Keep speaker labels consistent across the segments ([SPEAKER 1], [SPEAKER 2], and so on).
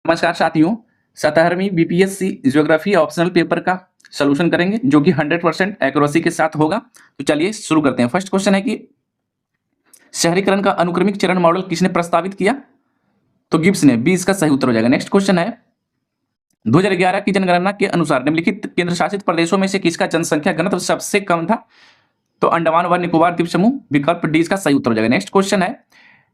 [SPEAKER 1] नमस्कार साथियों, 17वीं BPSC geography optional paper का सॉल्यूशन करेंगे जो कि 100% एक्यूरेसी के साथ होगा। तो चलिए शुरू करते हैं। फर्स्ट क्वेश्चन है कि शहरीकरण का अनुक्रमिक चरण मॉडल किसने प्रस्तावित किया? तो गिब्स ने। 20 का सही उत्तर हो जाएगा। नेक्स्ट क्वेश्चन है 2011 की जनगणना के अनुसार निम्नलिखित केंद्र शासित प्रदेशों में से किसका जनसंख्या घनत्व सबसे कम था? तो अंडमान व निकोबार द्वीप समूह। विकल्प डी इसका सही उत्तर हो जाएगा। नेक्स्ट क्वेश्चन है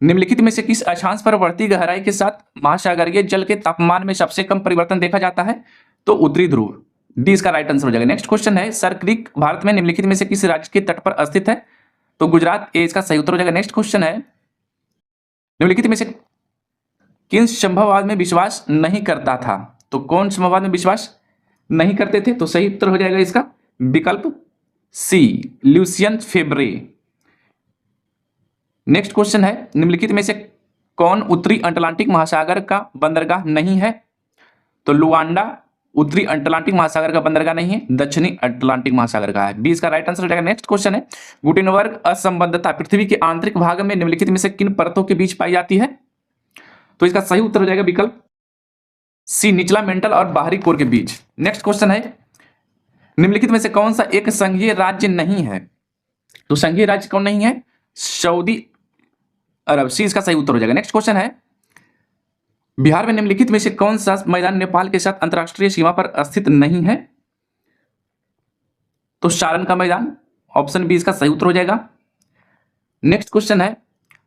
[SPEAKER 1] निम्नलिखित में से किस अक्षांश पर बढ़ती गहराई के साथ महासागरीय जल के तापमान में सबसे कम परिवर्तन देखा जाता है? तो उत्तरी ध्रुव। डी इसका राइट आंसर हो जाएगा। नेक्स्ट क्वेश्चन है सर क्रीक भारत में निम्नलिखित में से किस राज्य के तट पर स्थित है? तो गुजरात। ए इसका सही उत्तर हो जाएगा। नेक्स्ट क्वेश्चन है निम्नलिखित में से किन संभववाद में विश्वास नहीं करता था? तो कौन संभववाद में विश्वास नहीं करते थे? तो सही उत्तर हो जाएगा इसका विकल्प सी, ल्यूसियन फेब्रे। नेक्स्ट क्वेश्चन है निम्नलिखित में से कौन उत्तरी अटलांटिक महासागर का बंदरगाह नहीं है? तो लुआंडा उत्तरी अटलांटिक महासागर का बंदरगाह नहीं है, दक्षिणी अटलांटिक महासागर का है। 20 का राइट आंसर हो जाएगा। नेक्स्ट क्वेश्चन है गुटेनबर्ग असंबद्धता पृथ्वी के आंतरिक भाग में निम्नलिखित में से किन परतों के बीच पाई जाती है? तो इसका सही उत्तर हो जाएगा विकल्प सी, निचला मेंटल और बाहरी कोर के बीच। नेक्स्ट क्वेश्चन है निम्नलिखित में से कौन सा एक संघीय राज्य नहीं है? तो संघीय राज्य कौन नहीं है? सऊदी अरब। सी इसका सही उत्तर हो जाएगा। नेक्स्ट क्वेश्चन है बिहार में निम्नलिखित में से कौन सा मैदान नेपाल के साथ अंतरराष्ट्रीय सीमा पर स्थित नहीं है? तो सारण का मैदान। ऑप्शन बी इसका सही उत्तर हो जाएगा। नेक्स्ट क्वेश्चन है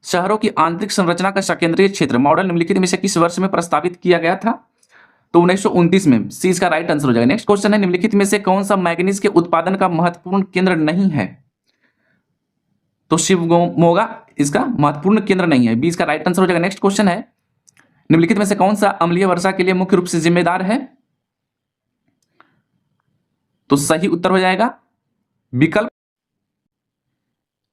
[SPEAKER 1] शहरों की आंतरिक संरचना का सकेंद्रीय क्षेत्र मॉडल निम्नलिखित में से किस वर्ष में प्रस्तावित किया गया था? तो 1929 में। सी इसका राइट आंसर हो जाएगा। नेक्स्ट क्वेश्चन है निम्नलिखित में से कौन सा मैग्नीज के उत्पादन का महत्वपूर्ण केंद्र नहीं है? तो शिवमोगा इसका महत्वपूर्ण केंद्र नहीं है। 20 का राइट आंसर हो जाएगा। नेक्स्ट क्वेश्चन है निम्नलिखित में से कौन सा अम्लीय वर्षा के लिए मुख्य रूप से जिम्मेदार है? तो सही उत्तर हो जाएगा विकल्प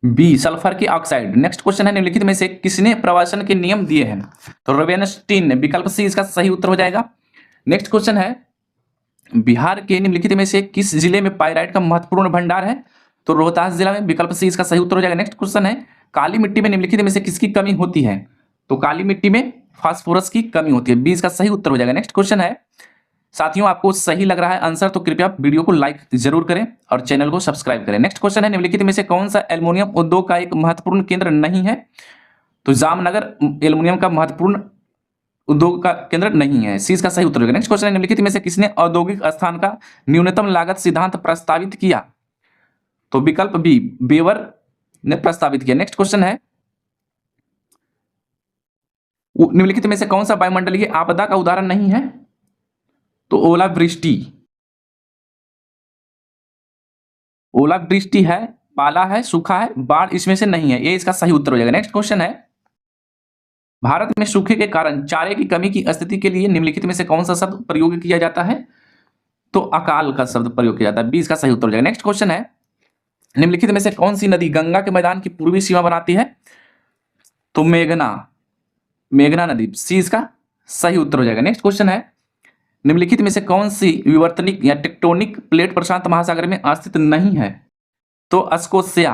[SPEAKER 1] बी, सल्फर की ऑक्साइड। नेक्स्ट क्वेश्चन है निम्नलिखित में से किसने प्रवासन के नियम दिए हैं? तो रोवेनस्टीन ने। विकल्प सी इसका सही उत्तर हो जाएगा। नेक्स्ट क्वेश्चन है बिहार के निम्नलिखित में से किस जिले में पाइराइट का महत्वपूर्ण भंडार है? तो रोहतास जिला में। विकल्प सी इसका सही उत्तर हो जाएगा। नेक्स्ट क्वेश्चन है काली मिट्टी में निम्नलिखित में से किसकी कमी होती है? तो काली मिट्टी में फास्फोरस की कमी होती है। 20 का सही उत्तर हो जाएगा। नेक्स्ट क्वेश्चन है साथियों आपको सही लग रहा है आंसर तो कृपया वीडियो को लाइक जरूर करें और चैनल को सब्सक्राइब करें। नेक्स्ट क्वेश्चन है निम्नलिखित में से कौन सा एल्युमिनियम उद्योग का एक महत्वपूर्ण केंद्र नहीं है? तो जामनगर एल्युमिनियम का महत्वपूर्ण उद्योग का केंद्र नहीं है। सी इसका सही उत्तर होगा। नेक्स्ट क्वेश्चन है निम्नलिखित में से किसने औद्योगिक स्थान का न्यूनतम लागत सिद्धांत प्रस्तावित किया? तो विकल्प बी, बेवर ने प्रस्तावित किया। नेक्स्ट क्वेश्चन है निम्नलिखित में से कौन सा वायुमंडलीय आपदा का उदाहरण नहीं है? तो ओलावृष्टि। ओलावृष्टि है, पाला है, सूखा है, बाढ़ इसमें से नहीं है। ये इसका सही उत्तर हो जाएगा। नेक्स्ट क्वेश्चन है भारत में सूखे के कारण चारे की कमी की स्थिति के लिए निम्नलिखित में से कौन सा शब्द प्रयोग किया जाता है? तो अकाल का शब्द प्रयोग किया जाता है। 20 का सही उत्तर हो जाएगा। नेक्स्ट क्वेश्चन है निम्नलिखित में से कौन सी नदी गंगा के मैदान की पूर्वी सीमा बनाती है? तो मेघना नदी। सी इसका सही उत्तर हो जाएगा। नेक्स्ट क्वेश्चन है निम्नलिखित में से कौन सी विवर्तनिक या टेक्टोनिक प्लेट प्रशांत महासागर में स्थित नहीं है? तो स्कोशिया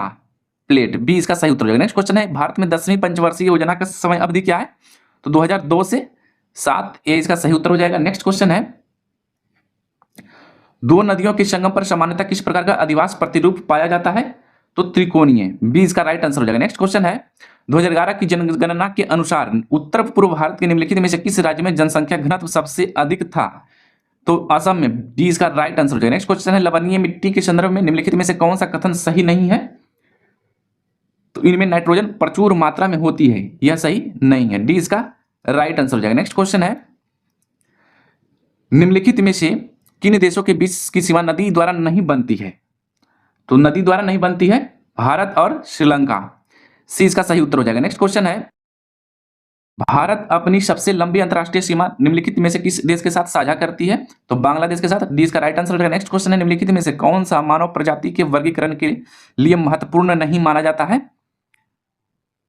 [SPEAKER 1] प्लेट। बी इसका सही उत्तर हो जाएगा। नेक्स्ट क्वेश्चन है भारत में 10वीं पंचवर्षीय योजना का समय अवधि क्या है? तो 2002 से 7। ए इसका सही उत्तर हो जाएगा। नेक्स्ट क्वेश्चन है दो नदियों के संगम पर सामान्यतः किस प्रकार का अधिवास प्रतिरूप पाया जाता है? तो त्रिकोणीय। बी इसका राइट आंसर हो जाएगा। नेक्स्ट क्वेश्चन है 2011 की जनगणना के अनुसार उत्तर पूर्व भारत के निम्नलिखित में से किस राज्य में जनसंख्या घनत्व सबसे अधिक था? तो असम में। डी इसका राइट आंसर हो जाएगा। नेक्स्ट क्वेश्चन है लवणीय मिट्टी के संदर्भ में निम्नलिखित में से कौन सा कथन सही नहीं है? तो इनमें नाइट्रोजन प्रचुर मात्रा में होती है, यह सही नहीं है। डी इसका राइट आंसर हो जाएगा। नेक्स्ट क्वेश्चन है निम्नलिखित में से किन देशों के बीच की सीमा नदी द्वारा नहीं बनती है? तो नदी द्वारा नहीं बनती है भारत और श्रीलंका। सी इसका सही उत्तर हो जाएगा। नेक्स्ट क्वेश्चन है भारत अपनी सबसे लंबी अंतरराष्ट्रीय सीमा निम्नलिखित में से किस देश के साथ साझा करती है? तो बांग्लादेश के साथ। डी इसका राइट आंसर हो जाएगा। नेक्स्ट क्वेश्चन है निम्नलिखित में से कौन सा मानव प्रजाति के वर्गीकरण के लिए महत्वपूर्ण नहीं माना जाता है?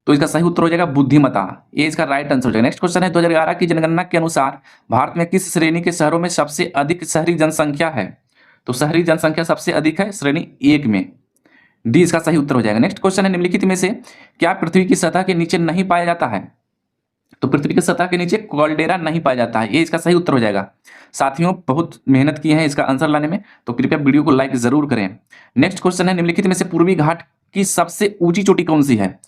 [SPEAKER 1] तो इसका सही उत्तर हो जाएगा बुद्धिमत्ता। ये इसका राइट आंसर हो जाएगा। नेक्स्ट क्वेश्चन है 2011 की जनगणना के अनुसार भारत में किस श्रेणी के शहरों में सबसे अधिक शहरी जनसंख्या है? तो शहरी जनसंख्या सबसे अधिक है श्रेणी 1 में। डी इसका सही उत्तर हो जाएगा। नेक्स्ट क्वेश्चन है निम्नलिखित में से क्या पृथ्वी की सतह के नीचे नहीं पाया जाता है? तो पृथ्वी की सतह के नीचे कॉल्डेरा नहीं पाया जाता है, ये इसका सही उत्तर हो जाएगा। साथियों बहुत मेहनत की है इसका आंसर लाने में, तो कृपया वीडियो को लाइक जरूर करें। नेक्स्ट क्वेश्चन है, निम्नलिखित में से पूर्वी घाट की सबसे ऊंची चोटी कौन सी है?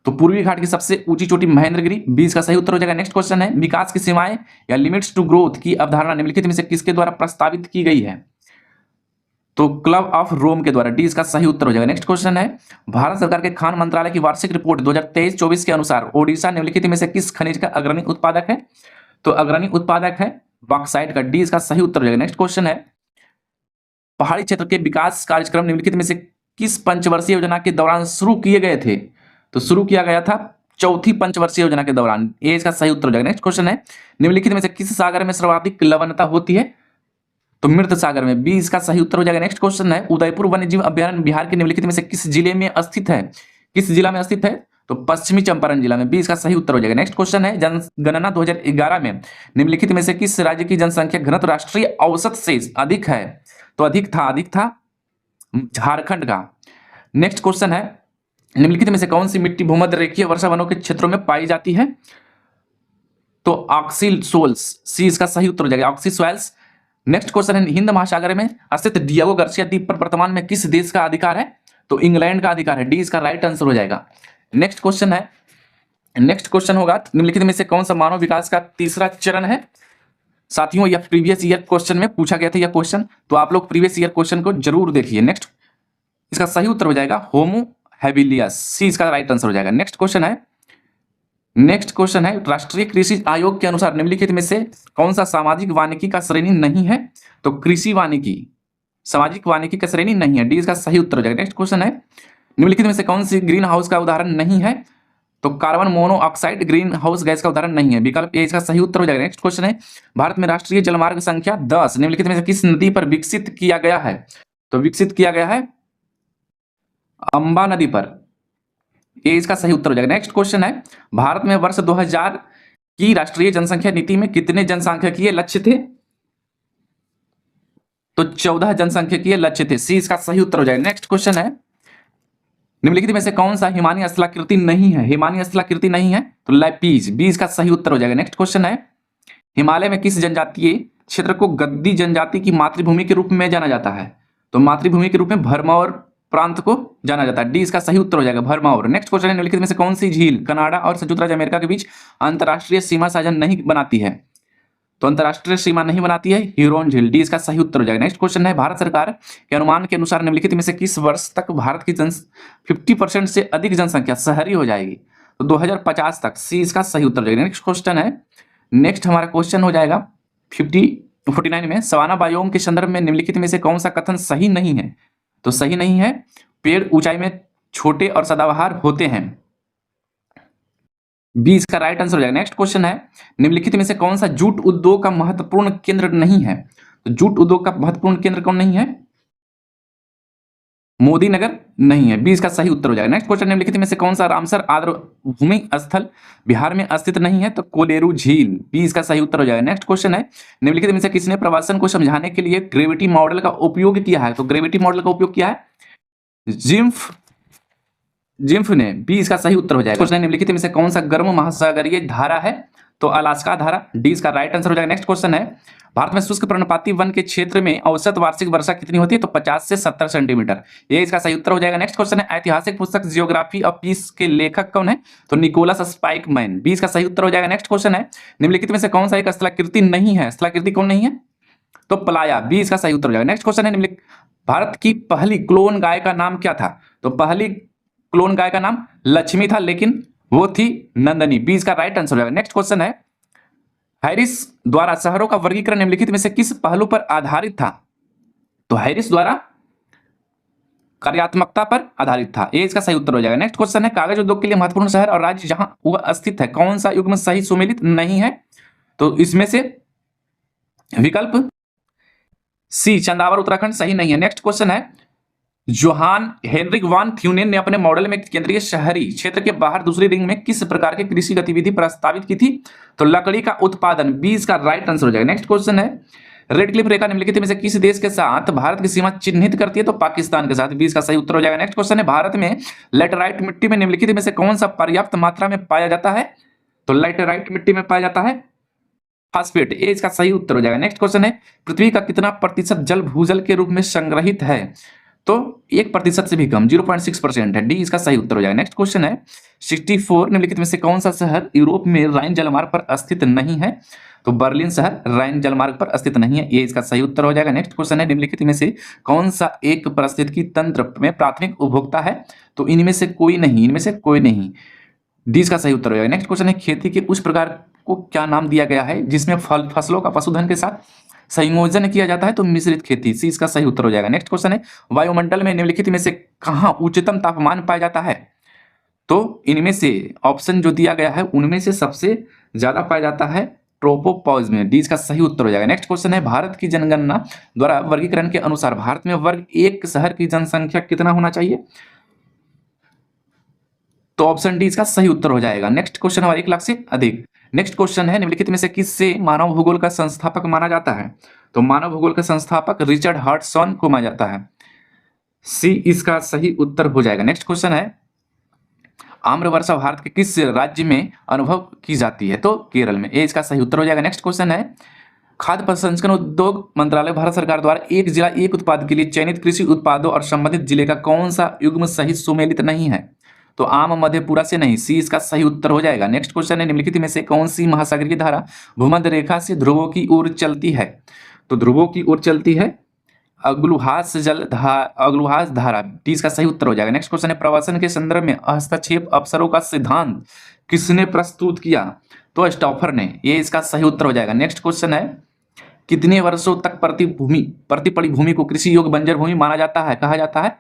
[SPEAKER 1] तो पूर्वी घाट की सबसे ऊंची चोटी महेंद्रगिरी, बी इसका सही उत्तर हो जाएगा। नेक्स्ट क्वेश्चन है, विकास की सीमाएं या लिमिट्स टू ग्रोथ की अवधारणा निम्नलिखित में से किसके द्वारा प्रस्तावित की गई है? तो क्लब ऑफ रोम के द्वारा, डी इसका सही उत्तर हो जाएगा। नेक्स्ट क्वेश्चन है, भारत सरकार के खान मंत्रालय की वार्षिक रिपोर्ट 2023-24 के अनुसार ओडिशा निम्नलिखित में से किस खनिज का अग्रणी उत्पादक है? तो अग्रणी उत्पादक है बॉक्साइट का, डी इसका सही उत्तर हो जाएगा। नेक्स्ट क्वेश्चन है, पहाड़ी क्षेत्र के विकास कार्यक्रम निम्नलिखित में से किस पंचवर्षीय योजना के दौरान शुरू किए गए थे? तो शुरू किया गया था चौथी पंचवर्षीय योजना के दौरान, ए इसका सही उत्तर हो जाएगा। नेक्स्ट क्वेश्चन है, निम्नलिखित में से किस सागर में सर्वाधिक लवणता होती है? तो मृत सागर में, बी इसका सही उत्तर हो जाएगा। नेक्स्ट क्वेश्चन है, उदयपुर वन्यजीव अभ्यारण्य बिहार के निम्नलिखित में से किस जिले में स्थित है? किस जिला में स्थित है? तो पश्चिमी चंपारण जिला में, बी इसका सही उत्तर हो जाएगा। नेक्स्ट क्वेश्चन है, जनगणना 2011 में निम्नलिखित में से किस राज्य की जनसंख्या घनत्व राष्ट्रीय औसत से अधिक है? तो अधिक था झारखंड का। नेक्स्ट क्वेश्चन है, निम्नलिखित में से कौन सी मिट्टी भूमध्य रेखीय वर्षा वनों के क्षेत्रों में पाई जाती है? तो ऑक्सी सोल्स, सी इसका सही उत्तर हो जाएगा, ऑक्सी सॉइल्स। नेक्स्ट क्वेश्चन है, हिंद महासागर में स्थित डियागो गार्सिया द्वीप पर वर्तमान में किस देश का अधिकार है? तो इंग्लैंड का अधिकार है, डी इसका राइट आंसर हो जाएगा। नेक्स्ट क्वेश्चन है, नेक्स्ट क्वेश्चन होगा, निम्नलिखित में से कौन सा मानव विकास का तीसरा चरण है? साथियों यह प्रीवियस ईयर क्वेश्चन में पूछा गया था यह क्वेश्चन, तो आप लोग प्रीवियस ईयर क्वेश्चन को जरूर देखिए। नेक्स्ट इसका सही उत्तर हो जाएगा होमो हैबिलियस, सी इसका राइट आंसर हो जाएगा। नेक्स्ट क्वेश्चन है, राष्ट्रीय कृषि आयोग के अनुसार निम्नलिखित में से कौन सा सामाजिक वानिकी का श्रेणी नहीं है? तो कृषि वानिकी सामाजिक वानिकी का श्रेणी नहीं है, डी इसका सही उत्तर हो जाएगा। नेक्स्ट क्वेश्चन है, निम्नलिखित में से कौन सी ग्रीन हाउस का उदाहरण नहीं है? तो carbon monoxide green house gas का उदाहरण नहीं है, विकल्प ए इसका सही उत्तर हो जाएगा। नेक्स्ट क्वेश्चन है, भारत में राष्ट्रीय जलमार्ग संख्या 10 निम्नलिखित में से किस नदी पर विकसित किया गया है? तो विकसित किया गया है अंबा नदी पर, ये इसका सही उत्तर हो जाएगा। नेक्स्ट क्वेश्चन है, भारत में वर्ष 2000 की राष्ट्रीय जनसंख्या नीति में कितने जनसांख्यिकीय लक्ष्य थे? तो 14 जनसांख्यिकीय लक्ष्य थे, सी इसका सही उत्तर हो जाएगा। नेक्स्ट क्वेश्चन है, निम्नलिखित में से कौन सा हिमानी स्थलाकृति नहीं है? हिमानी स्थलाकृति नहीं है तो लैपीज, बी इसका सही उत्तर हो जाएगा। नेक्स्ट क्वेश्चन है, हिमालय में किस जनजातीय क्षेत्र को गद्दी जनजाति की मातृभूमि के रूप में जाना जाता है? तो मातृभूमि के रूप में भरमौर प्रांत को जाना जाता है, डी इसका सही उत्तर हो जाएगा भरमौर। नेक्स्ट क्वेश्चन है, निम्नलिखित में से कौन सी झील कनाडा और संयुक्त राज्य अमेरिका के बीच अंतरराष्ट्रीय सीमा साझा नहीं बनाती है? तो अंतरराष्ट्रीय सीमा नहीं बनाती है ह्यूरोन झील, डी इसका सही उत्तर हो जाएगा। नेक्स्ट क्वेश्चन है, भारत सरकार के अनुमान के अनुसार निम्नलिखित में से किस वर्ष तक भारत की 50% से अधिक जनसंख्या शहरी हो जाएगी? तो 2050 तक, सी इसका सही उत्तर हो जाएगा। नेक्स्ट क्वेश्चन है, नेक्स्ट हमारा क्वेश्चन हो जाएगा 49 में, सवाना बायोम के संदर्भ में निम्नलिखित में से कौन सा कथन सही नहीं है? तो सही नहीं है, पेड़ ऊंचाई में छोटे और सदाबहार होते हैं, बी इसका राइट आंसर हो जाएगा। नेक्स्ट क्वेश्चन है, निम्नलिखित में से कौन सा जूट उद्योग का महत्वपूर्ण केंद्र नहीं है? तो जूट उद्योग का महत्वपूर्ण केंद्र कौन नहीं है? मोदी नगर नहीं है, बी इसका सही उत्तर हो जाएगा। नेक्स्ट क्वेश्चन, निम्नलिखित में से कौन सा रामसर आर्द्र भूमि स्थल बिहार में स्थित नहीं है? तो कोलेरू झील, बी इसका सही उत्तर हो जाएगा। नेक्स्ट क्वेश्चन है, निम्नलिखित में से किसने प्रवासन को समझाने के लिए ग्रेविटी मॉडल का उपयोग किया है? तो ग्रेविटी मॉडल का उपयोग किया है जिम्फ ने, बी इसका सही उत्तर हो जाएगा। क्वेश्चन है, निम्नलिखित में से कौन सा गर्म महासागरीय धारा है? तो अलास्का धारा, डी इसका राइट आंसर हो जाएगा। नेक्स्ट क्वेश्चन है, भारत में शुष्क पर्णपाती वन के क्षेत्र में औसत वार्षिक वर्षा कितनी होती है? तो 50 से 70 सेंटीमीटर, ये इसका सही उत्तर हो जाएगा। नेक्स्ट क्वेश्चन है, ऐतिहासिक पुस्तक जियोग्राफी ऑफ पीस के लेखक कौन है? तो निकोलस स्पाइकमैन, बी इसका सही उत्तर हो जाएगा। नेक्स्ट क्वेश्चन है, निम्नलिखित में से कौन सा एक स्थलाकृति नहीं है? स्थलाकृति कौन नहीं है? तो प्लाया, बी इसका सही उत्तर हो जाएगा। नेक्स्ट क्वेश्चन है, निम्नलिखित भारत की पहली क्लोन गाय का नाम क्या था? तो पहली क्लोन गाय का नाम लक्ष्मी था, लेकिन वो थी नंदनी, बी इसका राइट आंसर हो जाएगा। नेक्स्ट क्वेश्चन है, हैरिस द्वारा शहरों का वर्गीकरण निम्नलिखित में से किस पहलू पर आधारित था? तो हैरिस द्वारा कार्यात्मकता पर आधारित था, ये इसका सही उत्तर हो जाएगा। नेक्स्ट क्वेश्चन है, कागज उद्योग के लिए महत्वपूर्ण शहर और राज्य जहां वह स्थित है कौन सा युग्म सही सुमेलित नहीं है? तो इसमें से विकल्प सी चंदावर उत्तराखंड सही नहीं है। नेक्स्ट क्वेश्चन है, जोहान हेनरिक वान थ्यूनेन ने अपने मॉडल में केंद्रीय शहरी क्षेत्र के बाहर दूसरी रिंग में किस प्रकार की कृषि गतिविधि प्रस्तावित की थी? तो लकड़ी का उत्पादन, बी इसका राइट आंसर हो जाएगा। नेक्स्ट क्वेश्चन है, रेड क्लिफ रेखा निम्नलिखित में से किस देश के साथ भारत की सीमा चिन्हित करती है? तो पाकिस्तान के साथ, बी इसका सही उत्तर हो जाएगा। नेक्स्ट क्वेश्चन है, भारत में लेटराइट मिट्टी में निम्नलिखित में से कौन सा पर्याप्त मात्रा में पाया जाता है? तो लैटेराइट मिट्टी में पाया जाता है फास्फेट, ये इसका सही उत्तर हो जाएगा। नेक्स्ट क्वेश्चन है, पृथ्वी का कितना प्रतिशत जल भूजल के रूप में संग्रहित है? तो 1% से भी कम, 0.6% है। डी इसका सही उत्तर हो जाएगा। नेक्स्ट क्वेश्चन है, 64 निम्नलिखित में से कौन सा शहर यूरोप में राइन जलमार्ग पर स्थित नहीं है? तो बर्लिन शहर राइन जलमार्ग पर स्थित नहीं है, ये इसका सही उत्तर हो जाएगा। नेक्स्ट क्वेश्चन है, निम्नलिखित में से कौन सा एक पारिस्थितिकी तंत्र में प्राथमिक उपभोक्ता है? तो इनमें से कोई नहीं, इनमें से कोई नहीं, डी इसका सही उत्तर हो जाएगा। नेक्स्ट क्वेश्चन है, खेती के उस प्रकार को क्या नाम दिया गया है जिसमें फसलों का पशुधन के साथ संयोजन किया जाता है? तो मिश्रित खेती, सी इसका सही उत्तर हो जाएगा। नेक्स्ट क्वेश्चन है, वायुमंडल में निम्नलिखित में से कहाँ उच्चतम तापमान पाया जाता है? तो इनमें से ऑप्शन जो दिया गया है उनमें से सबसे ज्यादा पाया जाता है ट्रोपोपॉज में, डी इसका सही उत्तर हो जाएगा। नेक्स्ट क्वेश्चन है, भारत की जनगणना द्वारा वर्गीकरण के अनुसार भारत में वर्ग एक शहर की जनसंख्या कितना होना चाहिए? तो ऑप्शन डी इसका सही उत्तर हो जाएगा। नेक्स्ट क्वेश्चन हमारे 1 लाख से अधिक। नेक्स्ट क्वेश्चन है, निम्नलिखित में से किससे मानव भूगोल का संस्थापक माना जाता है? तो मानव भूगोल का संस्थापक रिचर्ड हॉटसन को माना जाता है, सी इसका सही उत्तर हो जाएगा। नेक्स्ट क्वेश्चन है, आम्रवर्षा भारत के किस राज्य में अनुभव की जाती है? तो केरल में, ये इसका सही उत्तर हो जाएगा। नेक्स्ट क्वेश्चन है, खाद्य प्रसंस्करण उद्योग मंत्रालय भारत सरकार द्वारा एक जिला एक उत्पाद के लिए चयनित कृषि उत्पादों और संबंधित जिले का कौन सा युग्म सही सुमेलित नहीं है? तो आम मधेपुरा से नहीं, सी इसका सही उत्तर हो जाएगा। नेक्स्ट क्वेश्चन है, निम्नलिखित में से कौन सी महासागर की धारा भूमध्य रेखा से ध्रुवों की ओर चलती है? तो ध्रुवों की ओर चलती है अग्लुहास अग्लुहास धारा, डी इसका सही उत्तर हो जाएगा। नेक्स्ट क्वेश्चन है, प्रवासन के संदर्भ में हस्तक्षेप अवसरों का सिद्धांत किसने प्रस्तुत किया? तो स्टॉफर ने, ये इसका सही उत्तर हो जाएगा। नेक्स्ट क्वेश्चन है, कितने वर्षों तक प्रति पड़ी भूमि को कृषि योग्य बंजर भूमि माना जाता है, कहा जाता है?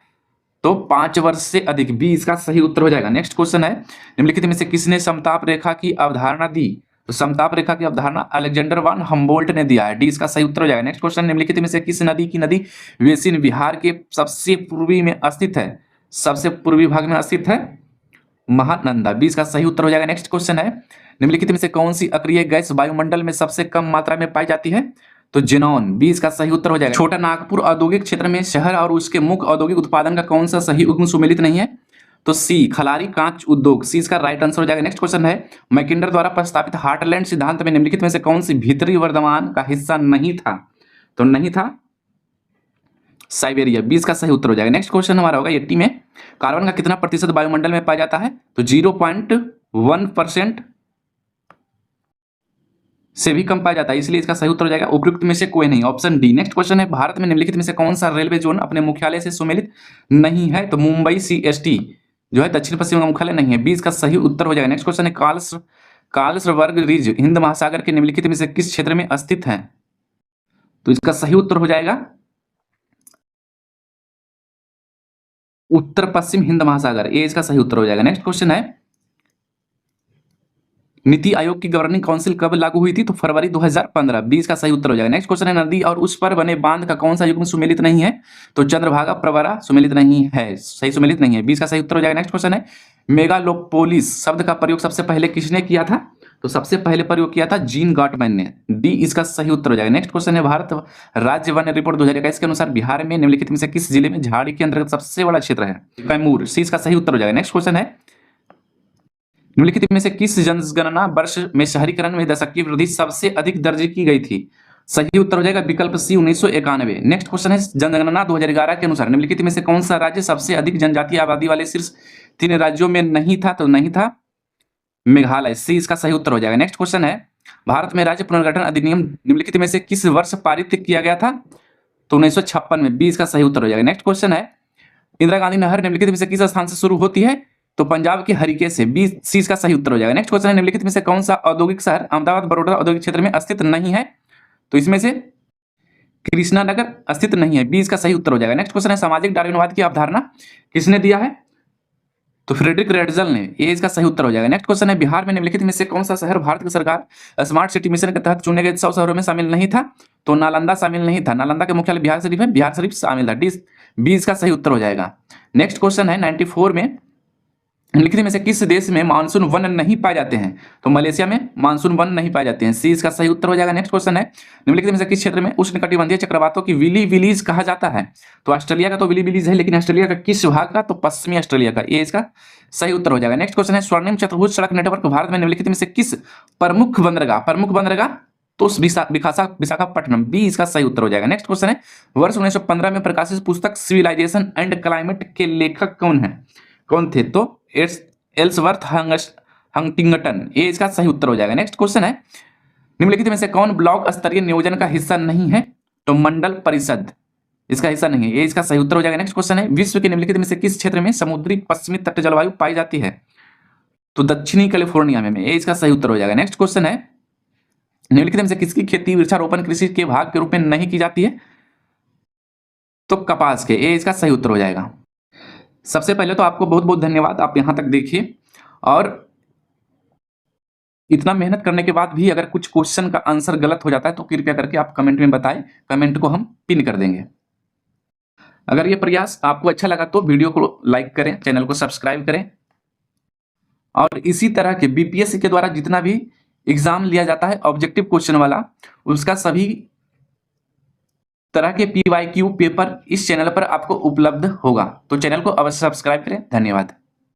[SPEAKER 1] तो 5 वर्ष से अधिक, बी इसका सही उत्तर हो जाएगा। नेक्स्ट क्वेश्चन है, निम्नलिखित में से किसने समताप रेखा की अवधारणा दी? तो समताप रेखा की अवधारणा अलेक्जेंडर वान हम्बोल्ट ने दिया है, डी इसका सही उत्तर हो जाएगा। नेक्स्ट क्वेश्चन, निम्नलिखित में से किस नदी की नदी वेसिन बिहार के सबसे पूर्वी में स्थित है? सबसे पूर्वी भाग में स्थित है महानंदा, बी इसका सही उत्तर हो जाएगा। नेक्स्ट क्वेश्चन है, निम्नलिखित में से कौन सी अक्रिय गैस वायुमंडल में सबसे कम मात्रा में पाई जाती है? तो जेनॉन, बी इसका सही उत्तर हो जाएगा। छोटा नागपुर औद्योगिक क्षेत्र में शहर और उसके मुख्य औद्योगिक उत्पादन का कौन सा सही उद्यम सुमेलित नहीं है? तो सी खलारी कांच उद्योग, सी इसका राइट आंसर हो जाएगा। नेक्स्ट क्वेश्चन है, मैकिंडर द्वारा प्रस्तावित हार्टलैंड सिद्धांत में निम्नलिखित में से कौन सी भीतरी वर्धमान का हिस्सा नहीं था? तो नहीं था साइबेरिया, 20 का सही उत्तर हो जाएगा। नेक्स्ट क्वेश्चन हमारा होगा 80 में, कार्बन का कितना प्रतिशत वायुमंडल में पाया जाता है? तो 0.1% से भी कम पाया जाता है, इसलिए इसका सही उत्तर हो जाएगा उपयुक्त में से कोई नहीं, ऑप्शन डी। नेक्स्ट क्वेश्चन है, भारत में निम्नलिखित में से कौन सा रेलवे जोन अपने मुख्यालय से सुमेलित नहीं है? तो मुंबई CST जो है दक्षिण पश्चिम का मुख्यालय नहीं है, 20 का सही उत्तर हो जाएगा। नेक्स्ट क्वेश्चन है, कार्लसबर्ग रिज हिंद महासागर के निम्नलिखित में से किस क्षेत्र में स्थित है? तो इसका सही उत्तर हो जाएगा उत्तर पश्चिम हिंद महासागर, ये इसका सही उत्तर हो जाएगा। नेक्स्ट क्वेश्चन है, नीति आयोग की गवर्निंग काउंसिल कब लागू हुई थी? तो फरवरी 2015, 20 का सही उत्तर हो जाएगा। नेक्स्ट क्वेश्चन है, नदी और उस पर बने बांध का कौन सा युग्म सुमेलित नहीं है? तो चंद्रभागा प्रवरा सुमेलित नहीं है, सही सुमेलित नहीं है, 20 का सही उत्तर हो जाएगा। नेक्स्ट क्वेश्चन है, मेगालोपोलिस शब्द का प्रयोग सबसे पहले किसने किया था? तो सबसे पहले प्रयोग किया था जीन गॉटमैन ने, डी इसका सही उत्तर हो जाएगा। नेक्स्ट क्वेश्चन है, भारत राज्य वन रिपोर्ट 2021 के अनुसार बिहार में निम्नलिखित में से किस जिले में झाड़ी के अंतर्गत सबसे बड़ा क्षेत्र है? कैमूर, सी इसका सही उत्तर हो जाएगा। नेक्स्ट क्वेश्चन है, निम्नलिखित में से किस जनगणना वर्ष में शहरीकरण में दशक की वृद्धि सबसे अधिक दर्ज की गई थी? सही उत्तर हो जाएगा विकल्प सी 1991। नेक्स्ट क्वेश्चन है, जनगणना 2011 के अनुसार निम्नलिखित में से कौन सा राज्य सबसे अधिक जनजातीय आबादी वाले शीर्ष 3 राज्यों में नहीं था? तो नहीं था मेघालय, सी इसका सही उत्तर हो जाएगा। नेक्स्ट क्वेश्चन है, भारत में राज्य पुनर्गठन अधिनियम निम्नलिखित में से किस वर्ष पारित किया गया था? तो 1956 में, 20 का सही उत्तर हो जाएगा। नेक्स्ट क्वेश्चन है, इंदिरा गांधी नहर निम्नलिखित में से किस स्थान से शुरू होती है? तो पंजाब के हरिके से, 20 सी इसका सही उत्तर हो जाएगा। नेक्स्ट क्वेश्चन है, निम्नलिखित में से कौन सा औद्योगिक शहर अहमदाबाद बड़ौदा औद्योगिक क्षेत्र में स्थित नहीं है? तो इसमें से कृष्णानगर स्थित नहीं है, 20 का सही उत्तर हो जाएगा। नेक्स्ट क्वेश्चन है, सामाजिक डार्विनवाद की अवधारणा किसने दिया है? तो फ्रेडरिक रेडजल ने, ये इसका सही उत्तर हो जाएगा। नेक्स्ट क्वेश्चन है, बिहार में निम्नलिखित में से कौन सा शहर भारत की सरकार स्मार्ट सिटी मिशन के तहत चुने गए 100 शहरों में शामिल नहीं था? तो नालंदा शामिल नहीं था, नालंदा के मुख्यालय बिहार शरीफ है, बिहार शरीफ शामिल था, 20 का सही उत्तर हो जाएगा। नेक्स्ट क्वेश्चन है 94 में, निम्नलिखित में से किस देश में मानसून वन नहीं पाए जाते हैं? तो मलेशिया में मानसून वन नहीं पाए जाते हैं, सी इसका सही उत्तर हो जाएगा। नेक्स्ट क्वेश्चन है, निम्नलिखित में से किस क्षेत्र में उष्णकटिबंधीय चक्रवातों की विली विलीज कहा जाता है? तो ऑस्ट्रेलिया का तो विली विलीज है, लेकिन ऑस्ट्रेलिया का किस भाग का? तो पश्चिमी ऑस्ट्रेलिया का, ये इसका सही उत्तर हो जाएगा। नेक्स्ट क्वेश्चन है, स्वर्णिम चतुर्भुज सड़क नेटवर्क भारत में निम्नलिखित में से किस प्रमुख बंदरगाह तो विशाखापट्टनम, बी इसका सही उत्तर हो जाएगा। नेक्स्ट क्वेश्चन है, वर्ष 1915 में प्रकाशित पुस्तक सिविलाइजेशन एंड क्लाइमेट के लेखक कौन थे? तो एल्सवर्थ हंटिंगटन, ये इसका सही उत्तर हो जाएगा। नेक्स्ट क्वेश्चन है, निम्नलिखित में से कौन ब्लॉक स्तरीय नियोजन का हिस्सा नहीं है? तो मंडल परिषद इसका हिस्सा नहीं है, ये इसका सही उत्तर हो जाएगा। नेक्स्ट क्वेश्चन है, विश्व के निम्नलिखित में से किस क्षेत्र में समुद्री पश्चिमी तट जलवायु पाई जाती है? तो दक्षिणी कैलिफोर्निया में, ये इसका सही उत्तर हो जाएगा। नेक्स्ट क्वेश्चन है, निम्नलिखित में से किसकी खेती वृक्षारोपण कृषि के भाग के रूप में नहीं की जाती है? तो कपास के, ये इसका सही उत्तर हो जाएगा। सबसे पहले तो आपको बहुत बहुत धन्यवाद, आप यहां तक देखिए, और इतना मेहनत करने के बाद भी अगर कुछ क्वेश्चन का आंसर गलत हो जाता है तो कृपया करके आप कमेंट में बताएं, कमेंट को हम पिन कर देंगे। अगर ये प्रयास आपको अच्छा लगा तो वीडियो को लाइक करें, चैनल को सब्सक्राइब करें, और इसी तरह के बीपीएससी के द्वारा जितना भी एग्जाम लिया जाता है ऑब्जेक्टिव क्वेश्चन वाला, उसका सभी तरह के पीवाईक्यू पेपर इस चैनल पर आपको उपलब्ध होगा। तो चैनल को अवश्य सब्सक्राइब करें। धन्यवाद।